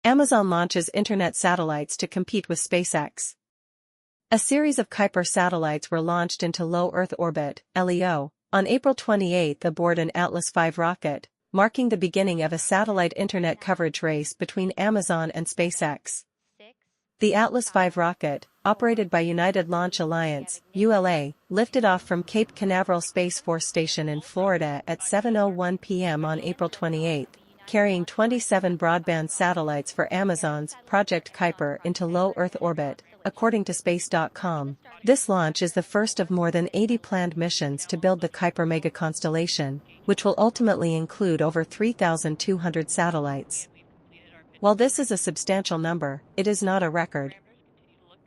Amazon launches internet satellites to compete with SpaceX. A series of Kuiper satellites were launched into low Earth orbit, LEO, on April 28 aboard an Atlas V rocket, marking the beginning of a satellite internet coverage race between Amazon and SpaceX. The Atlas V rocket, operated by United Launch Alliance, ULA, lifted off from Cape Canaveral Space Force Station in Florida at 7:01 p.m. on April 28, carrying 27 broadband satellites for Amazon's Project Kyper into low Earth orbit, according to Space.com. This launch is the first of more than 80 planned missions to build the Kyper mega constellation, which will ultimately include over 3,200 satellites. While this is a substantial number, it is not a record.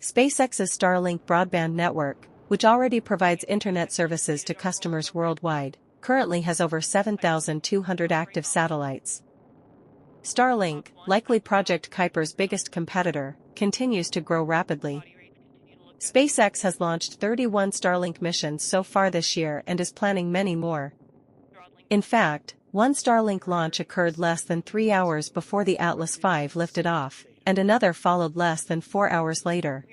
SpaceX's Starlink broadband network, which already provides internet services to customers worldwide, currently has over 7,200 active satellites. Starlink, likely Project Kyper's biggest competitor, continues to grow rapidly. SpaceX has launched 31 Starlink missions so far this year and is planning many more. In fact, one Starlink launch occurred less than 3 hours before the Atlas V lifted off, and another followed less than 4 hours later.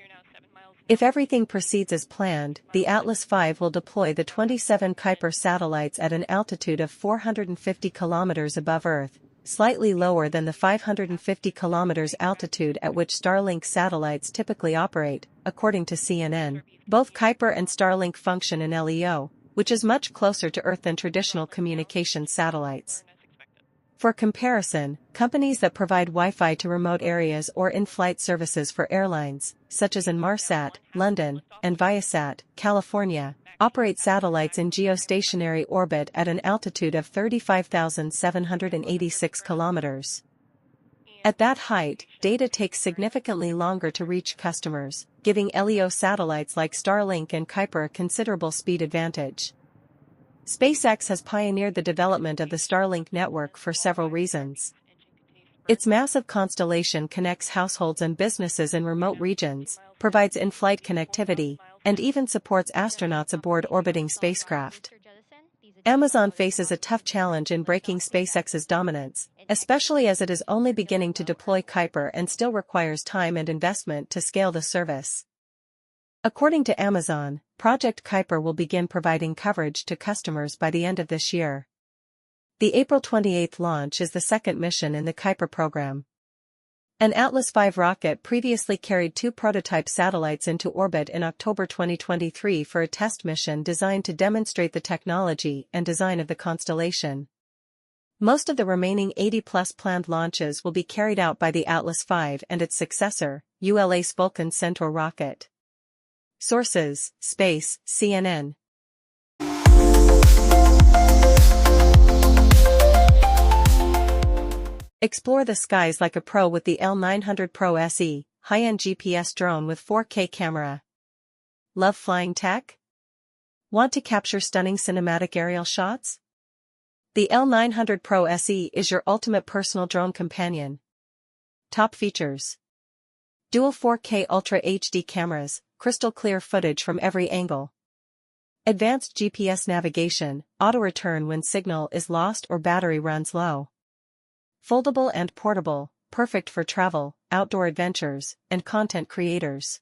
If everything proceeds as planned, the Atlas V will deploy the 27 Kyper satellites at an altitude of 450 kilometers above Earth, slightly lower than the 550 kilometers altitude at which Starlink satellites typically operate, according to CNN. Both Kyper and Starlink function in LEO, which is much closer to Earth than traditional communication satellites. For comparison, companies that provide Wi-Fi to remote areas or in-flight services for airlines, such as Inmarsat, London, and Viasat, California, operate satellites in geostationary orbit at an altitude of 35,786 kilometers. At that height, data takes significantly longer to reach customers, giving LEO satellites like Starlink and Kyper a considerable speed advantage. SpaceX has pioneered the development of the Starlink network for several reasons. Its massive constellation connects households and businesses in remote regions, provides in-flight connectivity, and even supports astronauts aboard orbiting spacecraft. Amazon faces a tough challenge in breaking SpaceX's dominance, especially as it is only beginning to deploy Kyper and still requires time and investment to scale the service. According to Amazon, Project Kyper will begin providing coverage to customers by the end of this year. The April 28 launch is the second mission in the Kyper program. An Atlas V rocket previously carried 2 prototype satellites into orbit in October 2023 for a test mission designed to demonstrate the technology and design of the constellation. Most of the remaining 80-plus planned launches will be carried out by the Atlas V and its successor, ULA's Vulcan Centaur rocket. Sources: Space, CNN. Explore the skies like a pro with the L900 PRO SE, high-end GPS drone with 4K camera. Love flying tech? Want to capture stunning cinematic aerial shots? The L900 PRO SE is your ultimate personal drone companion. Top features: dual 4K Ultra HD cameras, crystal clear footage from every angle. Advanced GPS navigation, auto-return when signal is lost or battery runs low. Foldable and portable, perfect for travel, outdoor adventures, and content creators.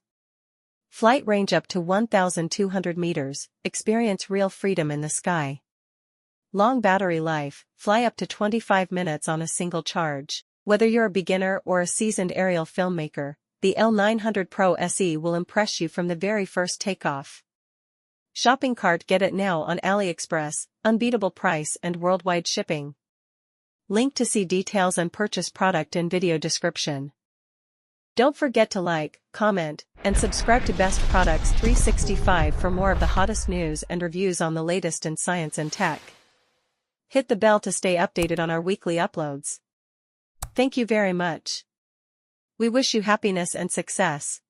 Flight range up to 1,200 meters, experience real freedom in the sky. Long battery life, fly up to 25 minutes on a single charge. Whether you're a beginner or a seasoned aerial filmmaker, the L900 PRO SE will impress you from the very first takeoff. Shopping cart: get it now on AliExpress, unbeatable price and worldwide shipping. Link to see details and purchase product in video description. Don't forget to like, comment, and subscribe to Best Products 365 for more of the hottest news and reviews on the latest in science and tech. Hit the bell to stay updated on our weekly uploads. Thank you very much. We wish you happiness and success.